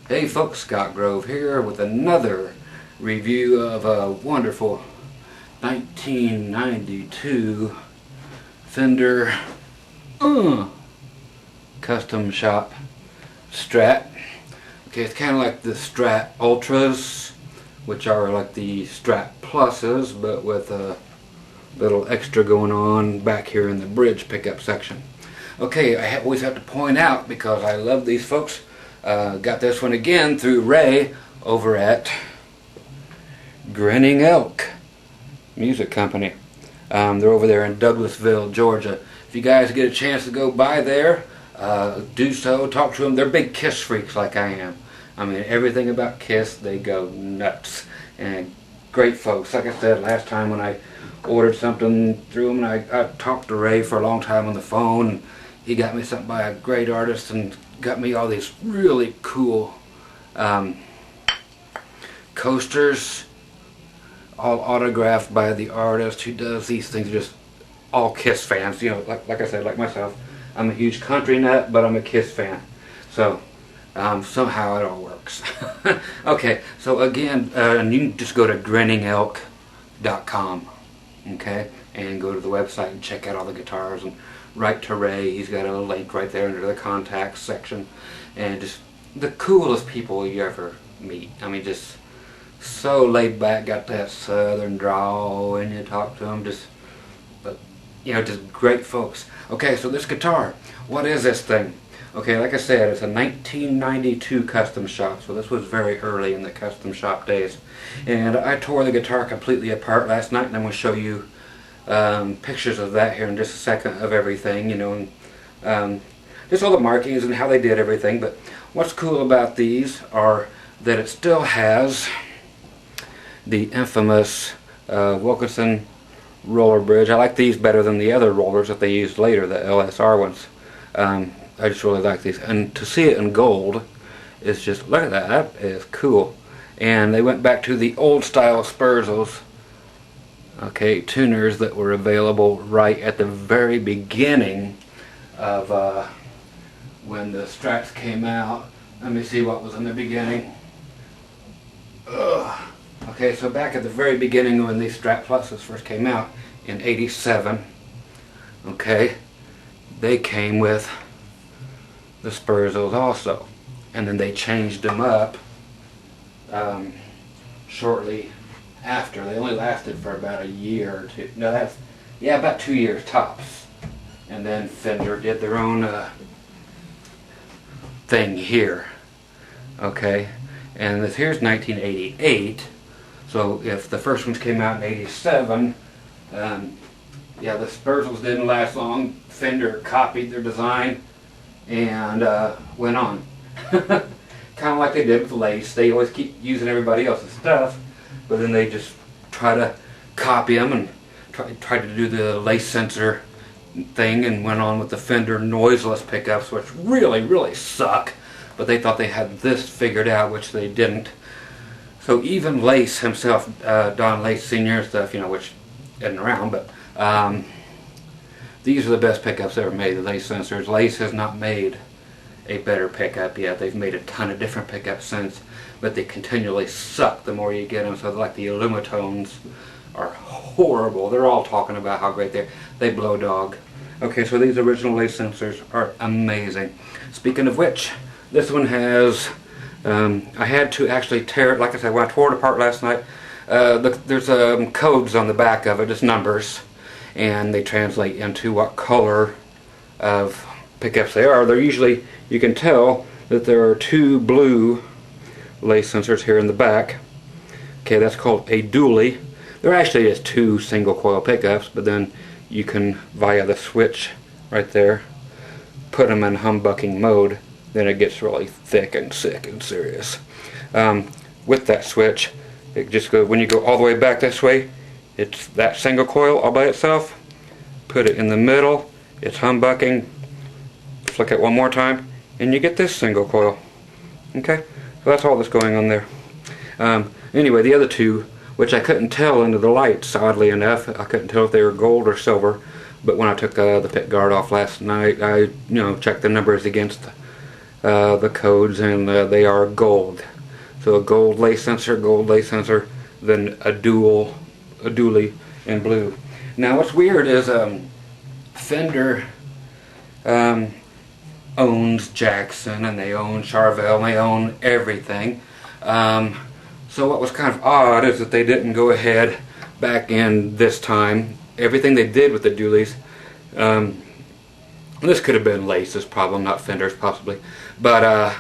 Hey folks, Scott Grove here with another review of a wonderful 1992 Fender custom shop Strat. Okay, it's kind of like the Strat Ultras, which are like the Strat Pluses, but with a little extra going on back here in the bridge pickup section. Okay, I always have to point out, because I love these folks, got this one again through Ray over at Grinning Elk Music Company. They're over there in Douglasville, Georgia. If you guys get a chance to go by there, do so. Talk to them. They're big Kiss freaks like I am. I mean, everything about Kiss, they go nuts. And great folks. Like I said last time when I ordered something through them, and I talked to Ray for a long time on the phone. And he got me something by a great artist and got me all these really cool coasters, all autographed by the artist who does these things. Just all Kiss fans, you know, like I said, like myself. I'm a huge country nut, but I'm a Kiss fan. So somehow it all works. Okay, so again, and you can just go to grinningelk.com, okay, and go to the website and check out all the guitars and write to Ray. He's got a link right there under the contacts section, and just the coolest people you ever meet. I mean, just so laid back, got that southern drawl when you talk to them, just, but you know, just great folks. Okay, so this guitar, what is this thing? Okay, like I said, it's a 1992 custom shop, so this was very early in the custom shop days. And I tore the guitar completely apart last night, and I'm going to show you pictures of that here in just a second, of everything, you know, and just all the markings and how they did everything. But what's cool about these are that it still has the infamous Wilkinson roller bridge. I like these better than the other rollers that they used later, the LSR ones. I just really like these, and to see it in gold is just, look at that, that is cool. And they went back to the old style Spurzels, okay, tuners that were available right at the very beginning of when the Strats came out. Let me see what was in the beginning. Okay, so back at the very beginning when these Strat Pluses first came out in '87, okay, they came with the Spurzels also, and then they changed them up shortly after. They only lasted for about a year or two. No, that's, yeah, about 2 years tops. And then Fender did their own thing here. Okay, and this here's 1988. So if the first ones came out in '87, yeah, the Spurzels didn't last long. Fender copied their design and went on. Kind of like they did with lace. They always keep using everybody else's stuff, but then they just try to copy them and try to do the lace sensor thing, and went on with the Fender noiseless pickups, which really suck. But they thought they had this figured out, which they didn't. So even Lace himself, Don Lace Sr. and stuff, you know, which isn't around, but these are the best pickups ever made, the Lace sensors. Lace has not made a better pickup yet. They've made a ton of different pickups since, but they continually suck the more you get them. So like the Illumitones are horrible. They're all talking about how great they blow dog. Okay, so these original Lace sensors are amazing. Speaking of which, this one has, I had to actually tear it, like I said, when I tore it apart last night, there's codes on the back of it, just numbers, and they translate into what color of pickups they are. They're usually, you can tell that there are two blue lace sensors here in the back. Okay, that's called a dually. They're actually just two single coil pickups, but then you can, via the switch right there, put them in humbucking mode. Then it gets really thick and sick and serious. With that switch, it just goes, when you go all the way back this way, it's that single coil all by itself. Put it in the middle, it's humbucking, flick it one more time, and you get this single coil. Okay, so that's all that's going on there. Anyway, the other two, which I couldn't tell under the lights, oddly enough, I couldn't tell if they were gold or silver, but when I took the pick guard off last night, I checked the numbers against the codes, and they are gold. So a gold lace sensor, then a dually in blue. Now what's weird is Fender owns Jackson, and they own Charvel, and they own everything. So what was kind of odd is that they didn't go ahead back in this time. Everything they did with the dualies, this could have been Lace's problem, not Fender's possibly, but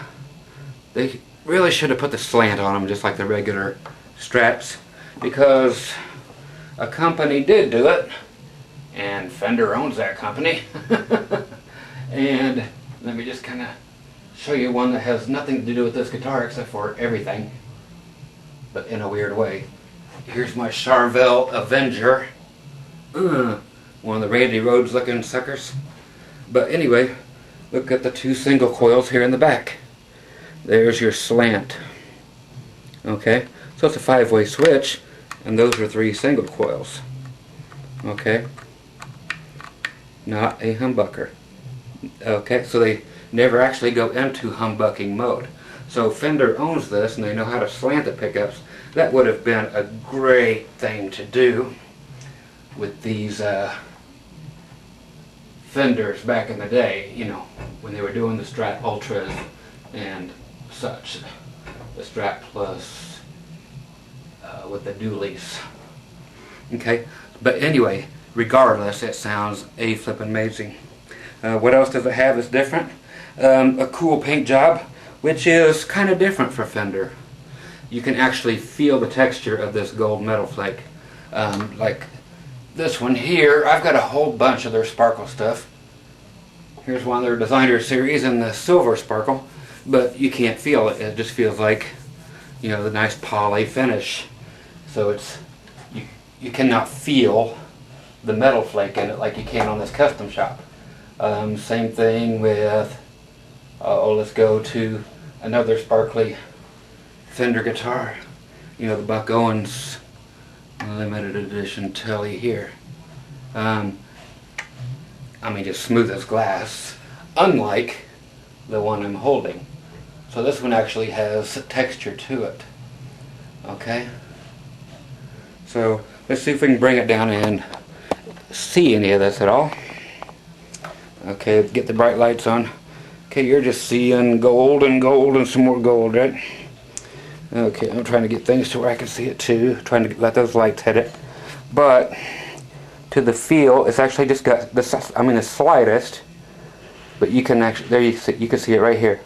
they really should have put the slant on them just like the regular straps, because a company did do it, and Fender owns that company. And let me just kind of show you one that has nothing to do with this guitar except for everything, but in a weird way. Here's my Charvel Avenger, one of the Randy Rhoads looking suckers. But anyway, look at the two single coils here in the back. There's your slant. Okay, so it's a 5-way switch, and those are 3 single coils. Okay, not a humbucker. Okay, so they never actually go into humbucking mode. So Fender owns this, and they know how to slant the pickups. That would have been a great thing to do with these Fenders back in the day, you know, when they were doing the Strat Ultras and such. The Strat Plus with the dualies. Okay, but anyway, regardless, it sounds a-flippin' amazing. What else does it have that's different? A cool paint job, which is kind of different for Fender. You can actually feel the texture of this gold metal flake. Like this one here, I've got a whole bunch of their sparkle stuff. Here's one of their designer series in the silver sparkle, but you can't feel it. It just feels like, you know, the nice poly finish. So it's, you cannot feel the metal flake in it like you can on this custom shop. Same thing with, let's go to another sparkly Fender guitar. You know, the Buck Owens limited edition Telly here. I mean, just smooth as glass, unlike the one I'm holding. So this one actually has texture to it. Okay? So let's see if we can bring it down and see any of this at all. Okay, get the bright lights on. Okay, you're just seeing gold and gold and some more gold, right? Okay, I'm trying to get things to where I can see it too. Trying to let those lights hit it. But to the feel, it's actually just got the, I mean, the slightest. But you can actually, there you can see it right here.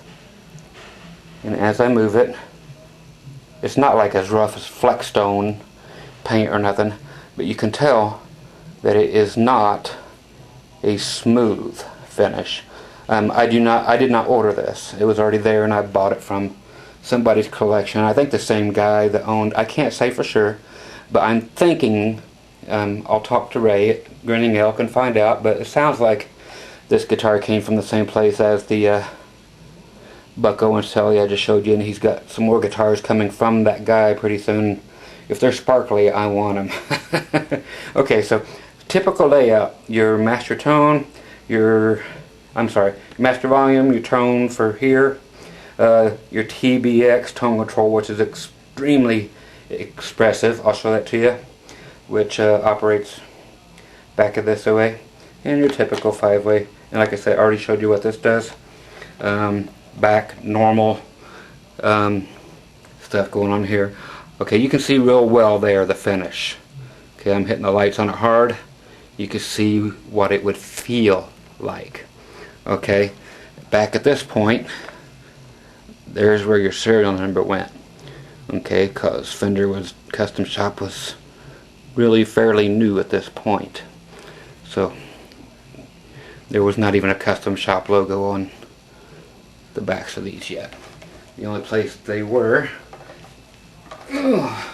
And as I move it, it's not like as rough as Flexstone paint or nothing, but you can tell that it is not a smooth finish. I did not order this. It was already there, and I bought it from somebody's collection. I think the same guy that owned, I can't say for sure, but I'm thinking, I'll talk to Ray at Grinning Elk and find out, but it sounds like this guitar came from the same place as the Buck Owens Telly I just showed you, and he's got some more guitars coming from that guy pretty soon. If they're sparkly, I want them. Okay, so typical layout: your master tone, master volume, your tone for here, your Tbx Tone Control, which is extremely expressive. I'll show that to you, which operates back of this way, and your typical 5-way. And like I said, I already showed you what this does. Back normal stuff going on here. Okay, you can see real well there the finish. Okay, I'm hitting the lights on it hard. You can see what it would feel like. Okay, back at this point, there's where your serial number went. Okay, because Fender Custom Shop was really fairly new at this point. So there was not even a Custom Shop logo on the backs of these yet. The only place they were, I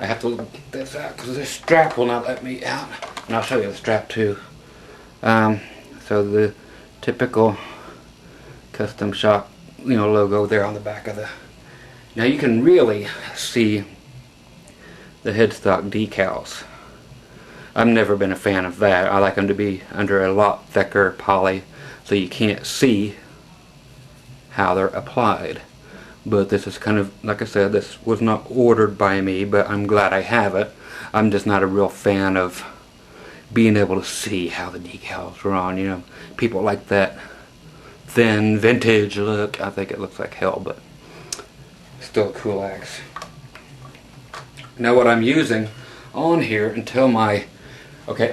have to get this out because this strap will not let me out, and I'll show you the strap too. So the typical Custom Shop, you know, logo there on the back of the. Now you can really see the Headstock decals. I've never been a fan of that. I like them to be under a lot thicker poly. so you can't see how they're applied. But this is kind of, like I said, this was not ordered by me, but I'm glad I have it. I'm just not a real fan of being able to see how the decals are on. You know, people like that thin vintage look. I think it looks like hell, but still a cool axe. Now what I'm using on here until my, okay,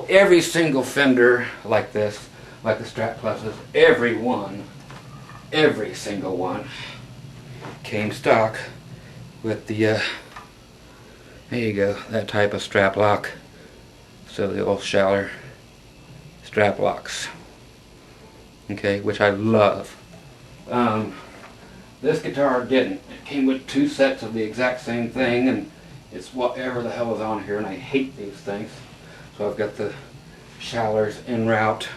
every single Fender like this, like the Strat Pluses, every single one came stock with the there you go, that type of strap lock. So the old Schaller strap locks, okay, which I love. This guitar didn't. It came with 2 sets of the exact same thing, and it's whatever the hell is on here, and I hate these things. So I've got the Schallers en route.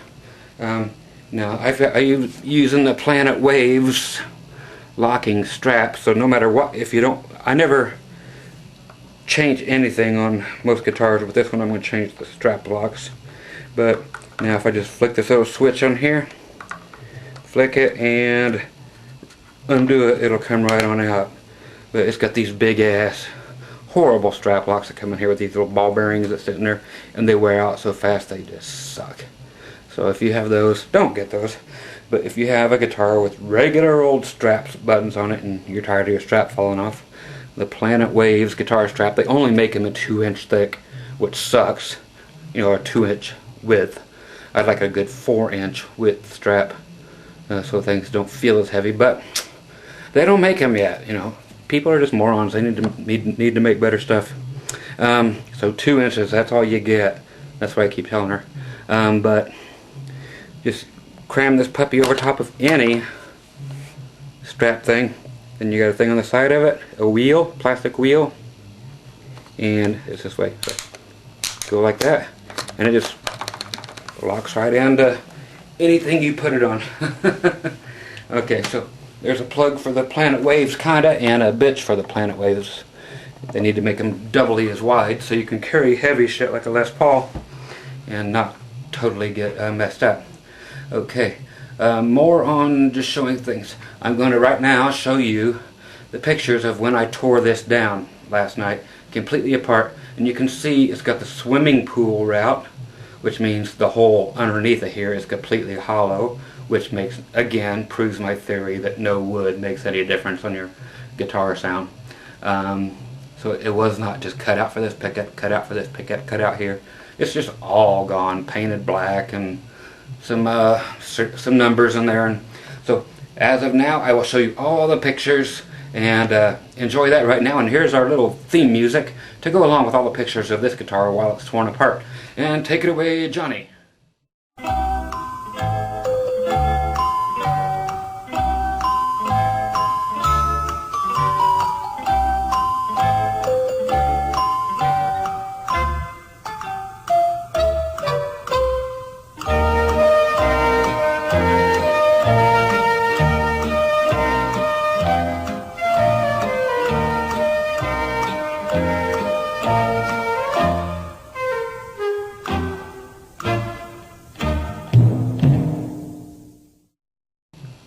Now I'm using the Planet Waves locking strap, so no matter what, if you don't, I never change anything on most guitars. With this one I'm going to change the strap locks. But now if I just flick this little switch on here, flick it and undo it, it'll come right on out. But it's got these big ass horrible strap locks that come in here with these little ball bearings that sit in there, and they wear out so fast they just suck. So if you have those, don't get those. But if you have a guitar with regular old straps, buttons on it, and you're tired of your strap falling off, the Planet Waves guitar strap, they only make them a 2-inch thick, which sucks. You know, a 2-inch width. I'd like a good 4-inch width strap, so things don't feel as heavy. But they don't make them yet. You know, people are just morons. They need to make better stuff. So 2 inches, that's all you get. That's what I keep telling her. But just cram this puppy over top of any strap thing. Then you got a thing on the side of it, a wheel, plastic wheel, and it's this way. So go like that, and it just locks right into anything you put it on. Okay, so there's a plug for the Planet Waves, kinda, and a bitch for the Planet Waves. They need to make them doubly as wide so you can carry heavy shit like a Les Paul and not totally get messed up. Okay, more on just showing things. I'm going to right now show you the pictures of when I tore this down last night, completely apart, and you can see it's got the swimming pool route, which means the hole underneath it here is completely hollow, which makes, again, proves my theory that no wood makes any difference on your guitar sound. So it was not just cut out for this pickup, cut out for this pickup, cut out here. It's just all gone, painted black, and some numbers in there. And so as of now, I will show you all the pictures and enjoy that right now. And here's our little theme music to go along with all the pictures of this guitar while it's torn apart. And take it away, Johnny.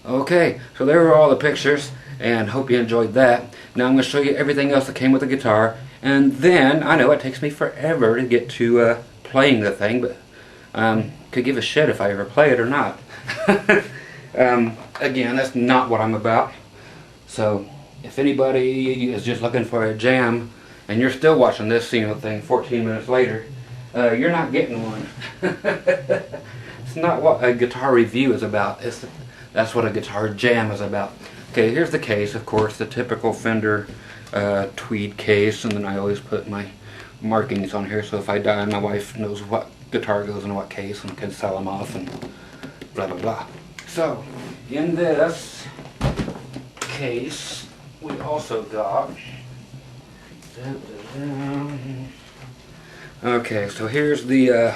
Okay, so there were all the pictures, and hope you enjoyed that. Now I'm going to show you everything else that came with the guitar, and then, I know it takes me forever to get to playing the thing, but could give a shit if I ever play it or not. Again, that's not what I'm about. So, if anybody is just looking for a jam, and you're still watching this thing 14 minutes later, you're not getting one. It's not what a guitar review is about. That's what a guitar jam is about. Okay, here's the case, of course, the typical Fender tweed case, and then I always put my markings on here, so if I die, my wife knows what guitar goes in what case and can sell them off and blah blah blah. So, in this case, we also got... Okay, so here's the...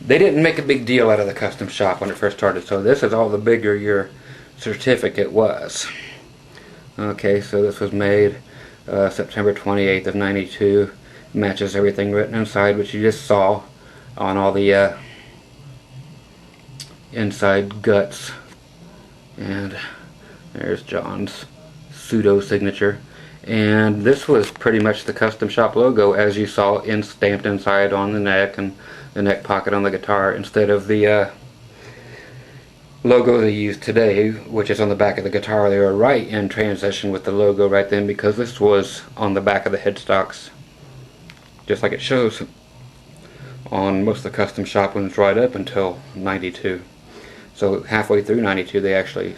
They didn't make a big deal out of the custom shop when it first started, so this is all the bigger your certificate was. Okay, so this was made September 28th of 92. Matches everything written inside, which you just saw on all the inside guts. And there's John's pseudo signature. And this was pretty much the custom shop logo as you saw stamped inside on the neck and the neck pocket on the guitar, instead of the logo they use today, which is on the back of the guitar. They were right in transition with the logo right then, because this was on the back of the headstocks, just like it shows on most of the custom shop ones right up until 92. So halfway through 92 they actually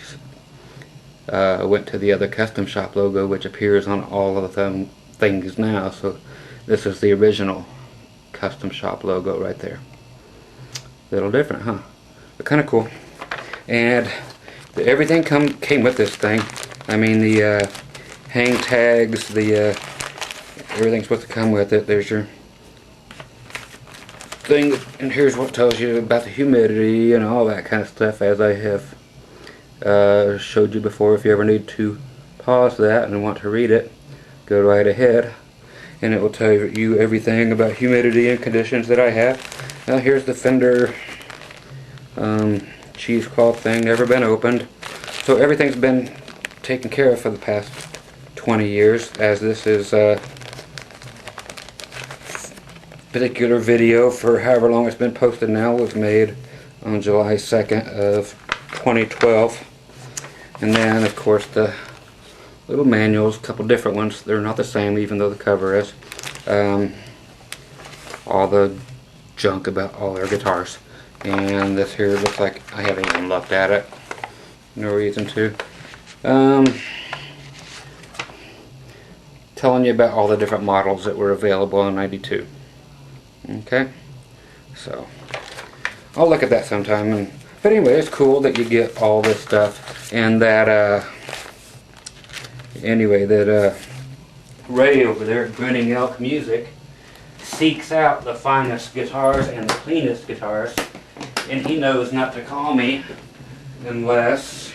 went to the other custom shop logo, which appears on all of the things now. So this is the original custom shop logo right there. Little different, huh? But kind of cool. And everything came with this thing. I mean, the hang tags, everything's supposed to come with it. There's your thing, and here's what tells you about the humidity and all that kind of stuff, as I have showed you before. If you ever need to pause that and want to read it, go right ahead, and it will tell you everything about humidity and conditions that I have. Now here's the Fender cheesecloth thing, never been opened. So everything's been taken care of for the past 20 years, as this is a particular video for however long it's been posted now was made on July 2nd of 2012. And then of course the little manuals, a couple different ones. They're not the same even though the cover is. All the junk about all their guitars. And this here looks like I haven't even looked at it. No reason to. Telling you about all the different models that were available in 92. Okay, so I'll look at that sometime. But anyway, it's cool that you get all this stuff, and that Ray over there at Grinning Elk Music seeks out the finest guitars and the cleanest guitars, and he knows not to call me unless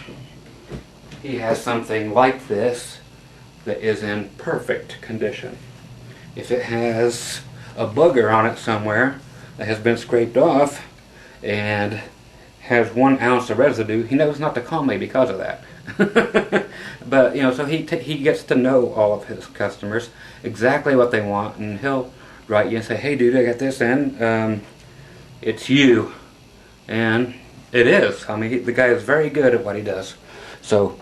he has something like this that is in perfect condition. If it has a booger on it somewhere that has been scraped off and has 1 ounce of residue, he knows not to call me because of that. But you know, so he gets to know all of his customers, exactly what they want, and he'll write you and say, hey dude, I got this in, it's you. And it is. I mean, the guy is very good at what he does. So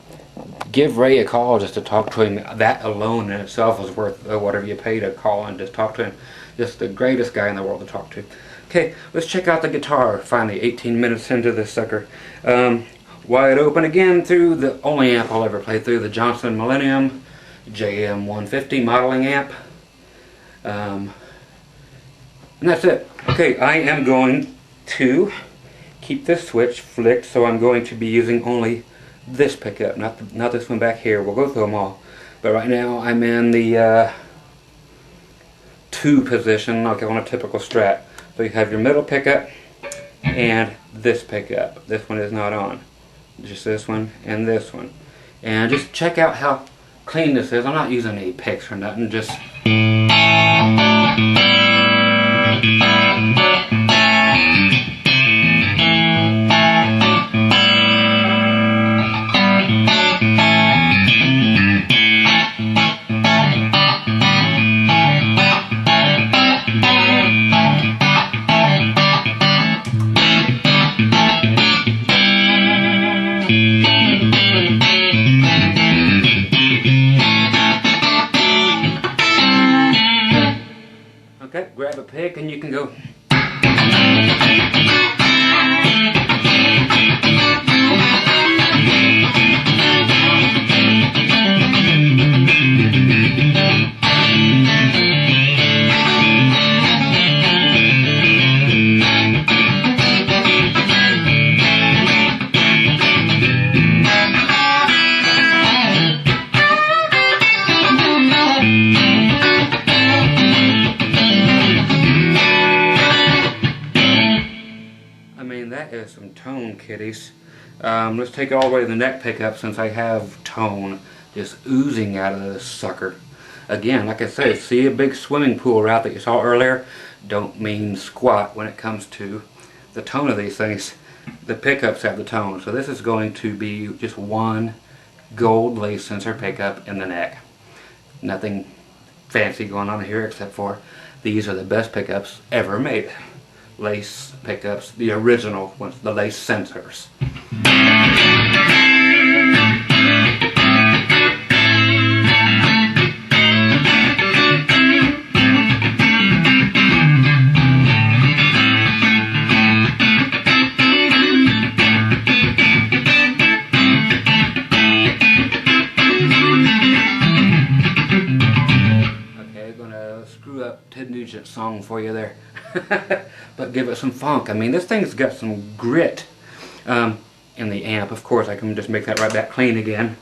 give Ray a call just to talk to him. That alone in itself is worth whatever you pay to call and just talk to him. Just the greatest guy in the world to talk to. Okay, let's check out the guitar. Finally, 18 minutes into this sucker. Wide open again through the only amp I'll ever play through, the Johnson Millennium JM 150 modeling amp. And that's it. Okay, I am going to keep this switch flicked, so I'm going to be using only this pickup, not this one back here. We'll go through them all. But right now I'm in the 2 position, like on a typical Strat. So you have your middle pickup and this pickup. This one is not on. Just this one and this one. And just check out how clean this is. I'm not using any picks or nothing, just grab a pick and you can go. That is some tone, kiddies. Let's take it all the way to the neck pickup, since I have tone just oozing out of this sucker. Again, like I said, see a big swimming pool route that you saw earlier? Don't mean squat when it comes to the tone of these things. the pickups have the tone. So this is going to be just one gold lace sensor pickup in the neck. Nothing fancy going on here except for these are the best pickups ever made. Lace pickups, the original ones, the lace sensors. Song for you there. But give it some funk. I mean, this thing's got some grit in the amp. Of course, I can just make that right back clean again.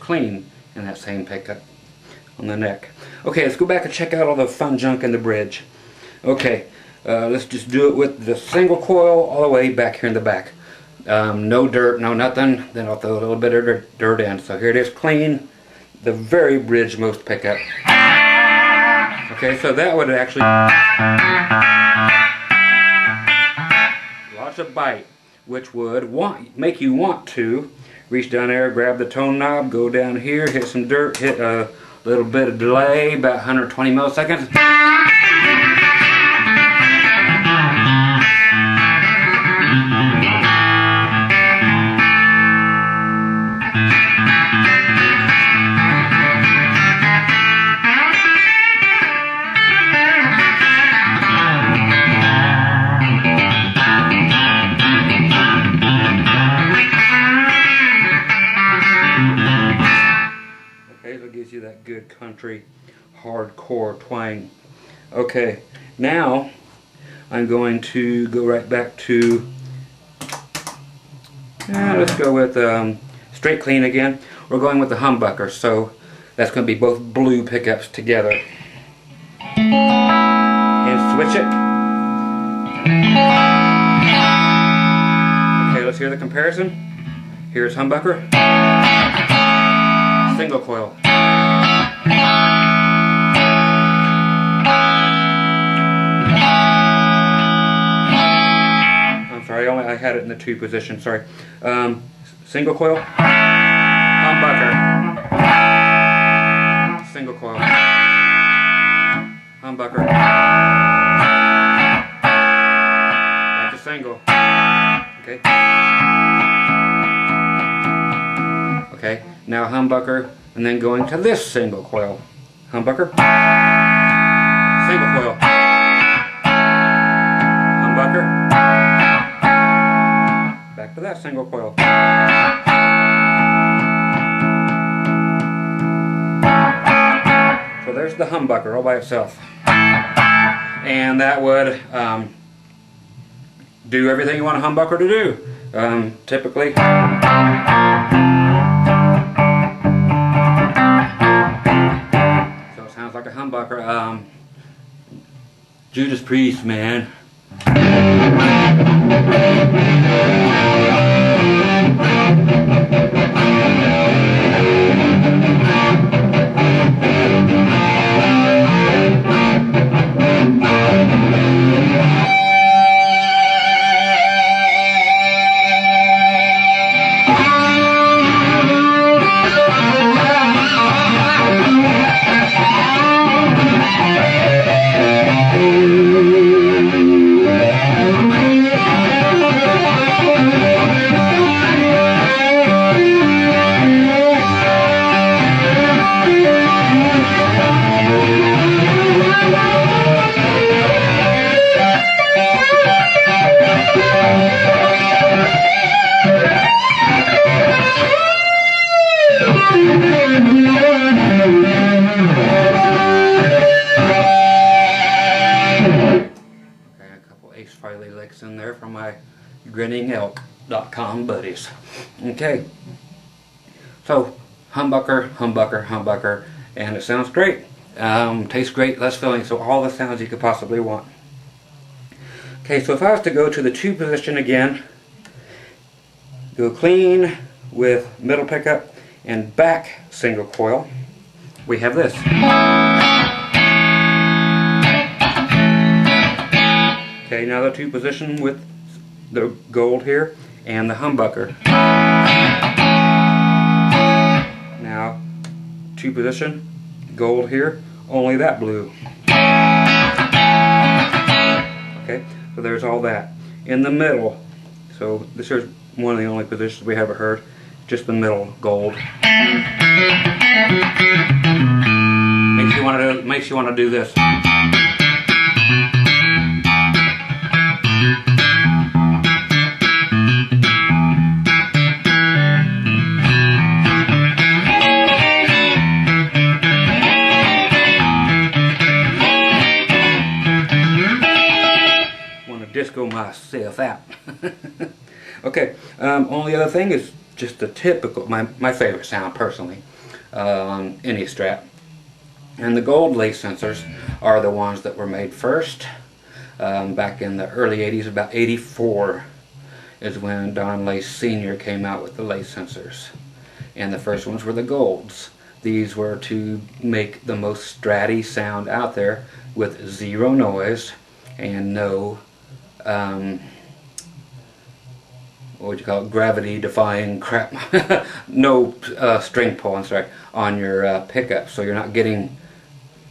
Clean in that same pickup on the neck. Okay, let's go back and check out all the fun junk in the bridge. Okay, let's just do it with the single coil all the way back here in the back. No dirt, no nothing. Then I'll throw a little bit of dirt in. So here it is, clean, the very bridge-most pickup. Okay, so that would actually lots of bite, which would make you want to reach down there, grab the tone knob, go down here, hit some dirt, hit a little bit of delay, about 120 milliseconds. Gives you that good country hardcore twang. Okay, now I'm going to go right back to let's go with straight clean again. We're going with the humbucker, so that's going to be both blue pickups together. And switch it. Okay, let's hear the comparison. Here's humbucker. Single coil. I'm sorry, I had it in the 2 position, sorry. Single coil, humbucker, single coil, humbucker, back to single, okay. Okay, now humbucker, and then going to this single coil. Humbucker, single coil, humbucker, back to that single coil. So there's the humbucker all by itself. And that would do everything you want a humbucker to do. Typically. Like a humbucker, Judas Priest, man. In there from my grinningelk.com buddies. Okay, so humbucker, humbucker, humbucker, and it sounds great. Tastes great, less filling, so all the sounds you could possibly want. Okay, so if I was to go to the 2 position again, go clean with middle pickup and back single coil, we have this. Okay, now the 2 position with the gold here and the humbucker. Now 2 position, gold here, only that blue. Okay, so there's all that. In the middle, so this is one of the only positions we haven't heard, just the middle gold. Makes you want to do this. Disco myself out. Okay, only other thing is just the typical, my favorite sound personally, on any Strat. And the gold lace sensors are the ones that were made first. Back in the early 80s, about 84 is when Don Lace Sr. came out with the lace sensors. And the first ones were the golds. These were to make the most Stratty sound out there with 0 noise and no what would you call it, gravity defying crap. No string pull, I'm sorry, on your pickup, so you're not getting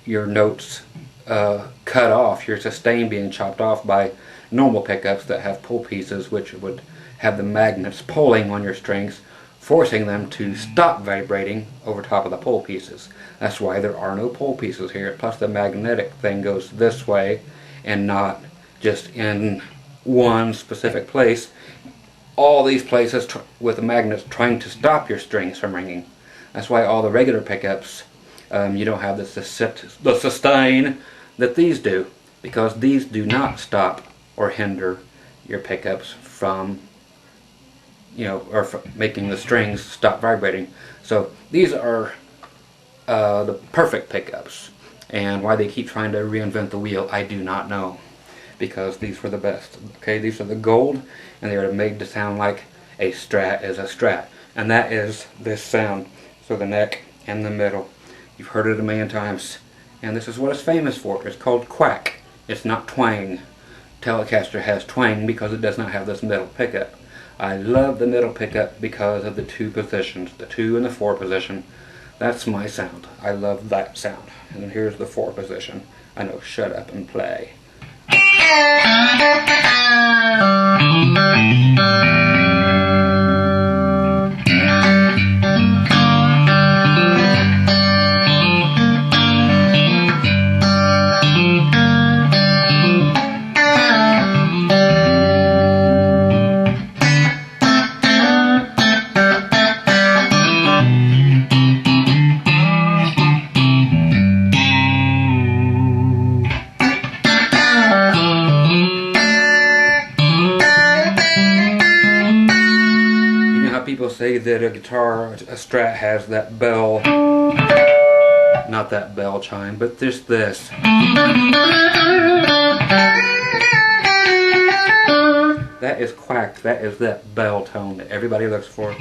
your notes cut off, your sustain being chopped off by normal pickups that have pull pieces, which would have the magnets pulling on your strings, forcing them to stop vibrating over top of the pull pieces. That's why there are no pull pieces here. Plus the magnetic thing goes this way and not just in one specific place. All these places with the magnets trying to stop your strings from ringing. That's why all the regular pickups, you don't have the sustain that these do, because these do not stop or hinder your pickups from, or from making the strings stop vibrating. So these are the perfect pickups, and why they keep trying to reinvent the wheel, I do not know, because these were the best. Okay, these are the gold, and they are made to sound like a Strat is a Strat, and that is this sound. So the neck and the middle, you've heard it a million times, and this is what it's famous for. It's called quack. It's not twang. Telecaster has twang because it does not have this middle pickup. I love the middle pickup because of the 2 positions, the 2 and the 4 position. That's my sound. I love that sound. And here's the 4 position. I know, shut up and play. People say that a guitar, a Strat, has that bell, not that bell chime, but just this. That is quack. That is that bell tone that everybody looks for.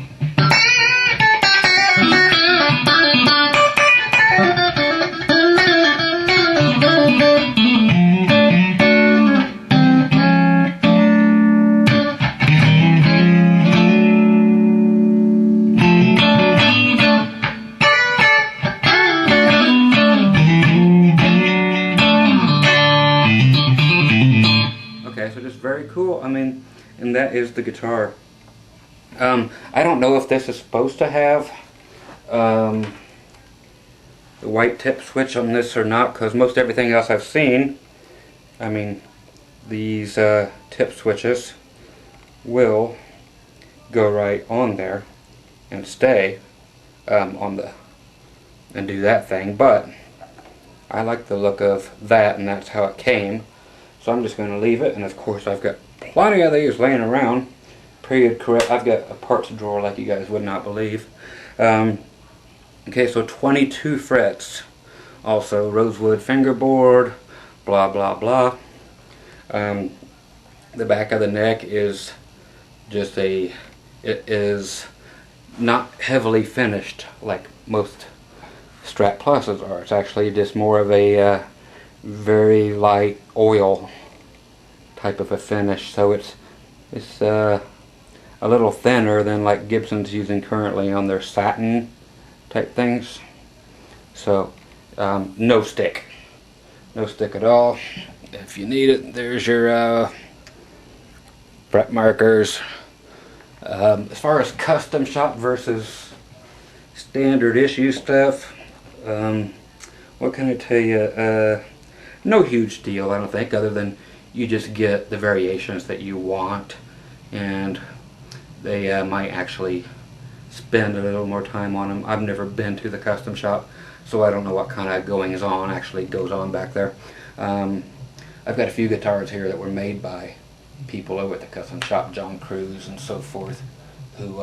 So just very cool. I mean, and that is the guitar. I don't know if this is supposed to have the white tip switch on this or not, because most everything else I've seen, I mean, these tip switches will go right on there and stay on the, and do that thing, but I like the look of that, and that's how it came. So I'm just going to leave it, and of course I've got plenty of these laying around. Period correct. I've got a parts drawer like you guys would not believe. Okay, so 22 frets Also rosewood fingerboard, blah blah blah. The back of the neck is just it is not heavily finished like most Strat Pluses are. It's actually just more of a very light oil type of a finish, so it's a little thinner than like Gibson's using currently on their satin type things. So no stick at all. If you need it, there's your fret markers. As far as custom shop versus standard issue stuff, what can I tell you? No huge deal, I don't think, other than you just get the variations that you want, and they might actually spend a little more time on them. I've never been to the custom shop, so I don't know what kind of goings on actually goes on back there. I've got a few guitars here that were made by people over at the custom shop, John Cruz and so forth, who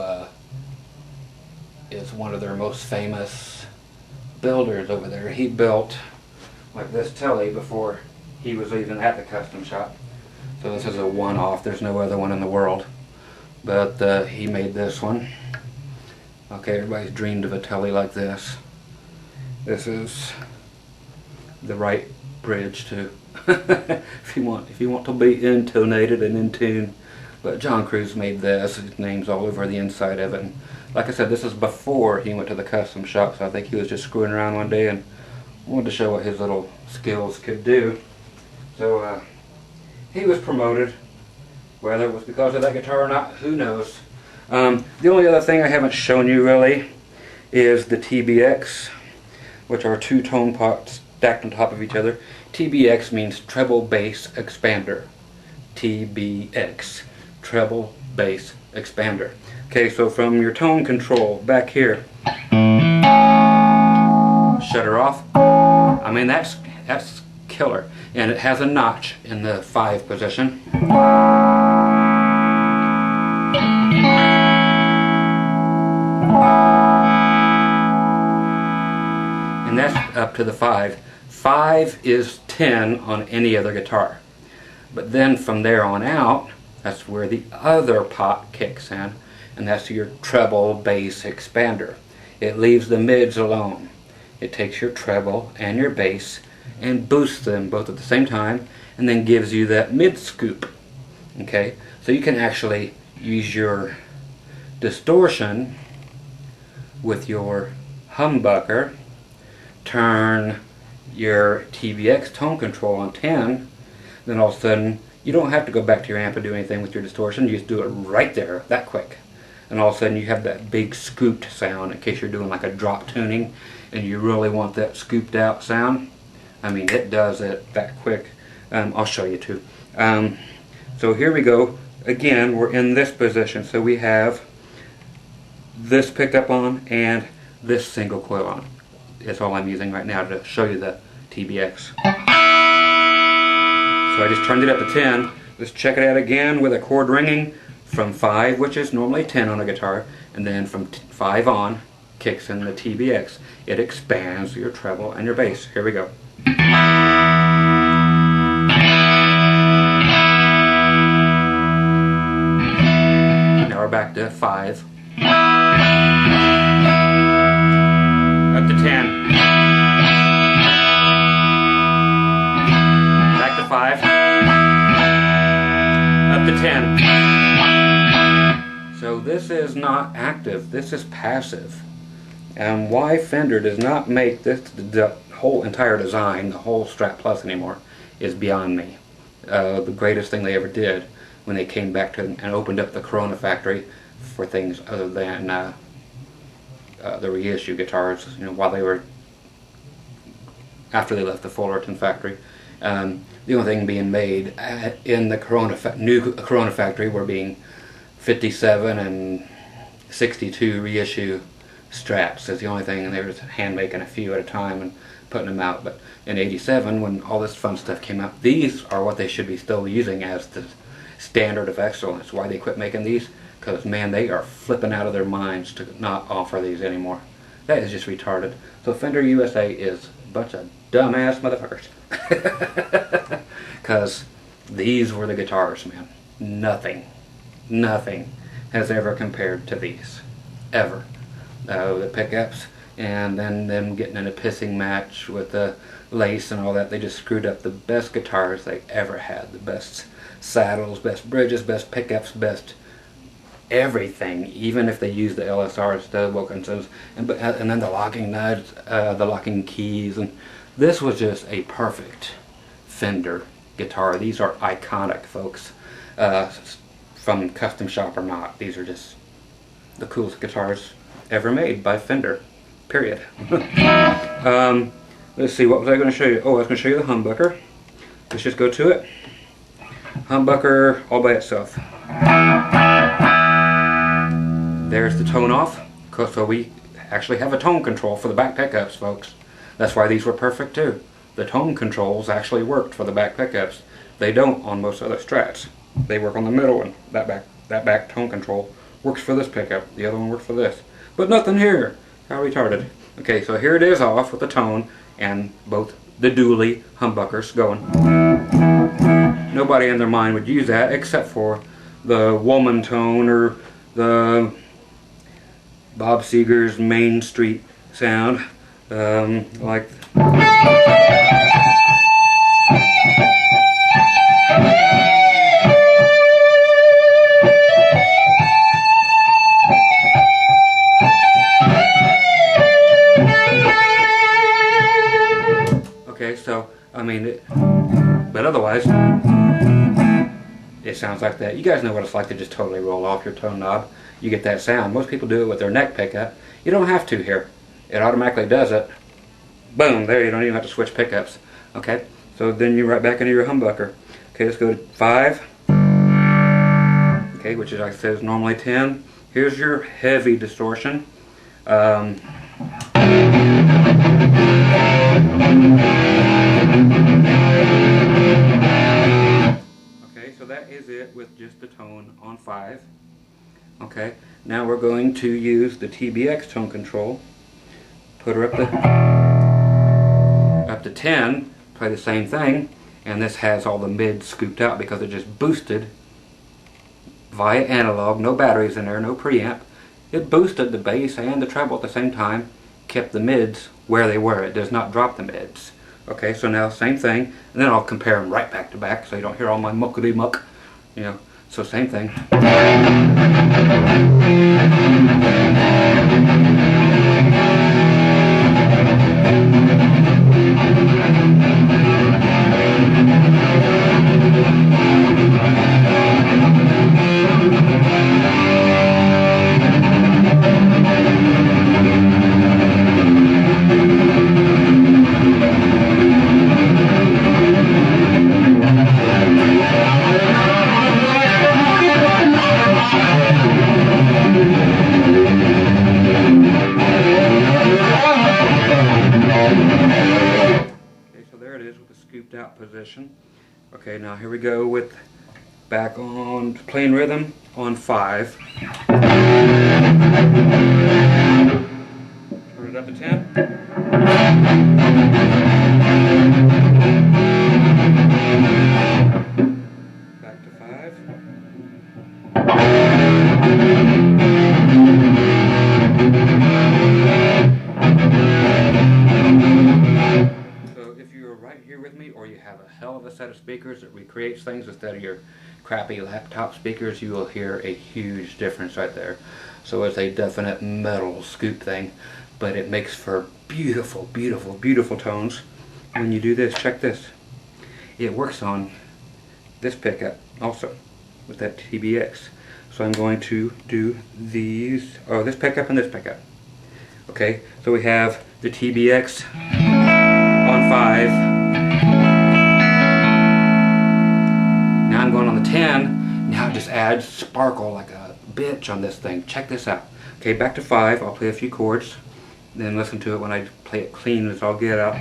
is one of their most famous builders over there. He built like this telly before he was even at the custom shop, so this is a one-off. There's no other one in the world, but he made this one. Okay, everybody's dreamed of a telly like this. This is the right bridge to if you want to be intonated and in tune. But John Cruz made this. His name's all over the inside of it. And like I said, this is before he went to the custom shop, so I think he was just screwing around one day and wanted to show what his little skills could do. So he was promoted. Whether it was because of that guitar or not, who knows. The only other thing I haven't shown you really is the Tbx, which are two tone pots stacked on top of each other. Tbx means treble bass expander. Tbx, treble bass expander. Okay, so from your tone control back here, shut her off. I mean, that's killer. And it has a notch in the 5 position. And that's up to the 5. 5 is 10 on any other guitar. But then from there on out, that's where the other pot kicks in, and that's your treble bass expander. It leaves the mids alone. It takes your treble and your bass and boosts them both at the same time, and then gives you that mid scoop. Okay, so you can actually use your distortion with your humbucker, turn your Tbx tone control on 10, then all of a sudden you don't have to go back to your amp and do anything with your distortion. You just do it right there, that quick. And all of a sudden you have that big scooped sound in case you're doing like a drop tuning and you really want that scooped out sound. I mean, it does it that quick. I'll show you too. So here we go. Again, we're in this position. So we have this picked up on and this single coil on. That's all I'm using right now to show you the Tbx. So I just turned it up to 10. Let's check it out again with a chord ringing from 5, which is normally 10 on a guitar, and then from 5 on kicks in the Tbx. It expands your treble and your bass. Here we go. Now we're back to 5. Up to 10. Back to 5. Up to 10. So this is not active, this is passive. And why Fender does not make this the whole entire design, the whole Strat Plus anymore, is beyond me. The greatest thing they ever did when they came back to and opened up the Corona factory for things other than the reissue guitars, you know, while they were, after they left the Fullerton factory. The only thing being made in the new Corona factory were being 57 and 62 reissue Strats. That's the only thing, and they were hand making a few at a time and putting them out. But in '87, when all this fun stuff came out, these are what they should be still using as the standard of excellence. Why they quit making these? Because, man, they are flipping out of their minds to not offer these anymore. That is just retarded. So Fender USA is bunch of dumbass motherfuckers. Because these were the guitars, man. Nothing has ever compared to these. Ever. The pickups, and then them getting in a pissing match with the lace and all that. They just screwed up the best guitars they ever had. The best saddles, best bridges, best pickups, best everything. Even if they used the LSRs, the Wilkinsons, and then the locking nuts, the locking keys, and this was just a perfect Fender guitar. These are iconic, folks. From custom shop or not, these are just the coolest guitars ever made by Fender, period. Let's see, what was I going to show you? Oh, I was going to show you the humbucker. Let's just go to it. Humbucker all by itself. There's the tone off. So we actually have a tone control for the back pickups, folks. That's why these were perfect too. The tone controls actually worked for the back pickups. They don't on most other Strats. They work on the middle one. That back tone control works for this pickup. The other one works for this. But nothing here. How retarded. Okay, so here it is off with the tone and both the dually humbuckers going. Nobody in their mind would use that except for the woman tone or the Bob Seger's Main Street sound. Like okay, so I mean, but otherwise it sounds like that. You guys know what it's like to just totally roll off your tone knob. You get that sound. Most people do it with their neck pickup. You don't have to here. It automatically does it. Boom, there, you don't even have to switch pickups. Okay, so then you're right back into your humbucker. Okay, let's go to 5. Okay, which is, like I said, is normally 10. Here's your heavy distortion. Okay, so that is it with just the tone on 5. Okay, now we're going to use the Tbx Tone Control. Put her up to 10, play the same thing, and this has all the mids scooped out because it just boosted via analog, no batteries in there, no preamp. It boosted the bass and the treble at the same time, kept the mids where they were. It does not drop the mids. Okay, so now same thing, and then I'll compare them right back to back so you don't hear all my muckety muck, you know. So same thing. Out position. Okay, now here we go with back on playing rhythm on 5. Turn it up to 10. Back to 5. Right here with me, or you have a hell of a set of speakers that recreates things instead of your crappy laptop speakers, you will hear a huge difference right there. So it's a definite metal scoop thing, but it makes for beautiful, beautiful, beautiful tones. When you do this, check this. It works on this pickup also with that TBX. So I'm going to do these, oh, this pickup and this pickup. Okay, so we have the TBX on 5. Now I'm going on the 10. Now it just adds sparkle like a bitch on this thing. Check this out. Okay, back to 5. I'll play a few chords, then listen to it when I play it clean as I'll get out.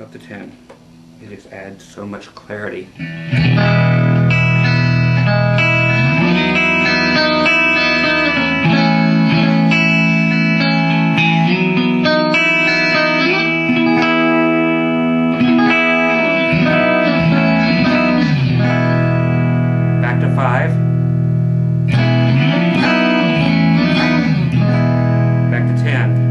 Up to 10. It just adds so much clarity. Back to 5. Back to 10.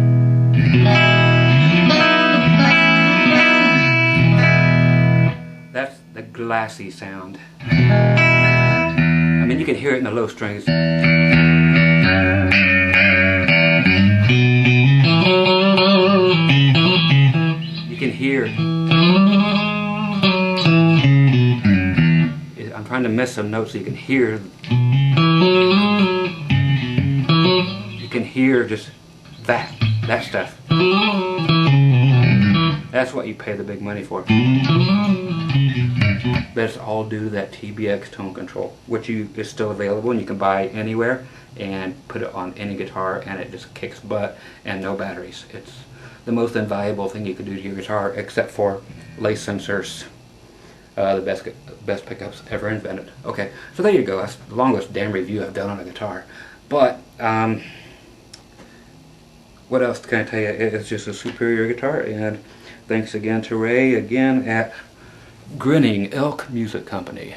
That's the glassy sound. I mean, you can hear it in the low strings. You can hear. I'm trying to miss some notes so you can hear. You can hear just that stuff. That's what you pay the big money for. That's all due to that Tbx Tone Control, which is still available and you can buy anywhere and put it on any guitar and it just kicks butt and no batteries. It's the most invaluable thing you could do to your guitar, except for lace sensors. The best pickups ever invented. Okay, so there you go. That's the longest damn review I've done on a guitar. But what else can I tell you? It's just a superior guitar, and thanks again to Ray again at Grinning Elk Music Company.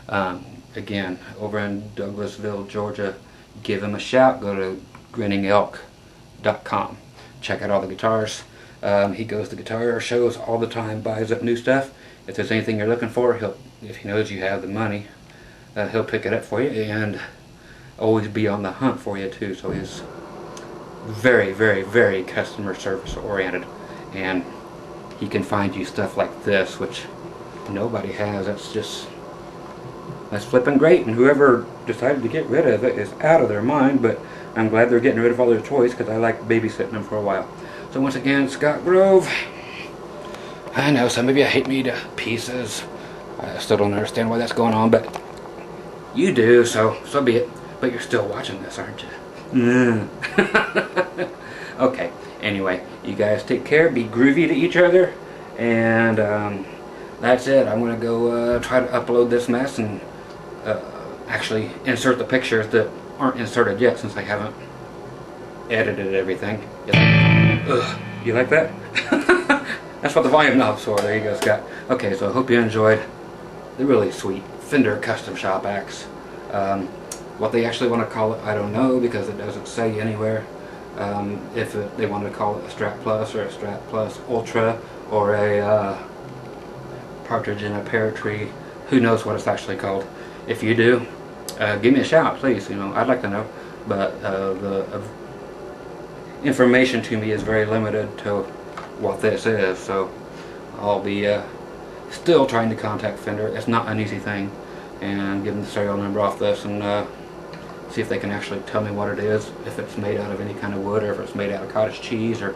Again, over in Douglasville, Georgia. Give him a shout. Go to grinningelk.com. Check out all the guitars. He goes to guitar shows all the time, buys up new stuff. If there's anything you're looking for, if he knows you have the money, he'll pick it up for you and always be on the hunt for you too. So he's very, very, very customer service oriented, and he can find you stuff like this, which nobody has. That's flipping great, and whoever decided to get rid of it is out of their mind, but I'm glad they're getting rid of all their toys because I like babysitting them for a while. So once again, Scott Grove. I know some of you hate me to pieces. I still don't understand why that's going on, but you do, so be it. But you're still watching this, aren't you? Okay, anyway, you guys take care, be groovy to each other, and that's it. I'm going to go try to upload this mess and actually insert the pictures that aren't inserted yet, since I haven't edited everything. You like that? That's what the volume knob's for. There you go, Scott. Okay, so I hope you enjoyed the really sweet Fender Custom Shop axe. What they actually want to call it, I don't know, because it doesn't say anywhere. If they want to call it a Strat Plus or a Strat Plus Ultra or a Partridge in a Pear Tree, who knows what it's actually called. If you do, give me a shout, please. You know, I'd like to know. But the information to me is very limited to what this is, so I'll be still trying to contact Fender. It's not an easy thing, and give them the serial number off this and see if they can actually tell me what it is, if it's made out of any kind of wood or if it's made out of cottage cheese or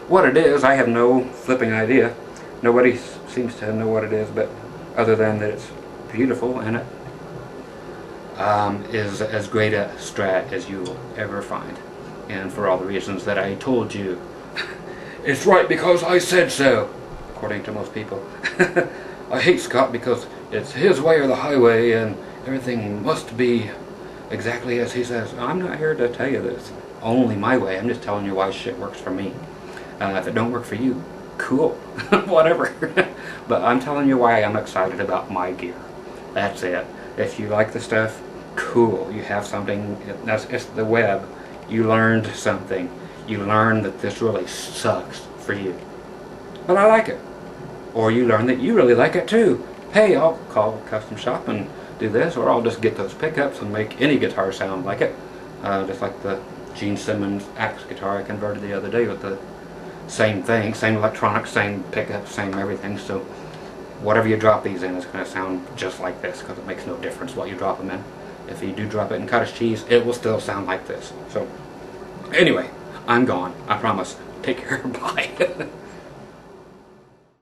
what it is. I have no flipping idea. Nobody seems to know what it is, but other than that it's beautiful and it is as great a Strat as you will ever find, and for all the reasons that I told you. It's right because I said so, according to most people. I hate Scott because it's his way or the highway and everything must be exactly as he says. I'm not here to tell you this only my way. I'm just telling you why shit works for me. If it don't work for you, cool. Whatever. But I'm telling you why I'm excited about my gear. That's it. If you like the stuff, cool. You have something. It's the web. You learned something. You learn that this really sucks for you, but I like it. Or you learn that you really like it too. Hey, I'll call Custom Shop and do this, or I'll just get those pickups and make any guitar sound like it. Just like the Gene Simmons Axe guitar I converted the other day with the same thing, same electronics, same pickups, same everything. So whatever you drop these in is going to sound just like this, because it makes no difference what you drop them in. If you do drop it in cottage cheese, it will still sound like this. So anyway, I'm gone. I promise. Take care. Bye.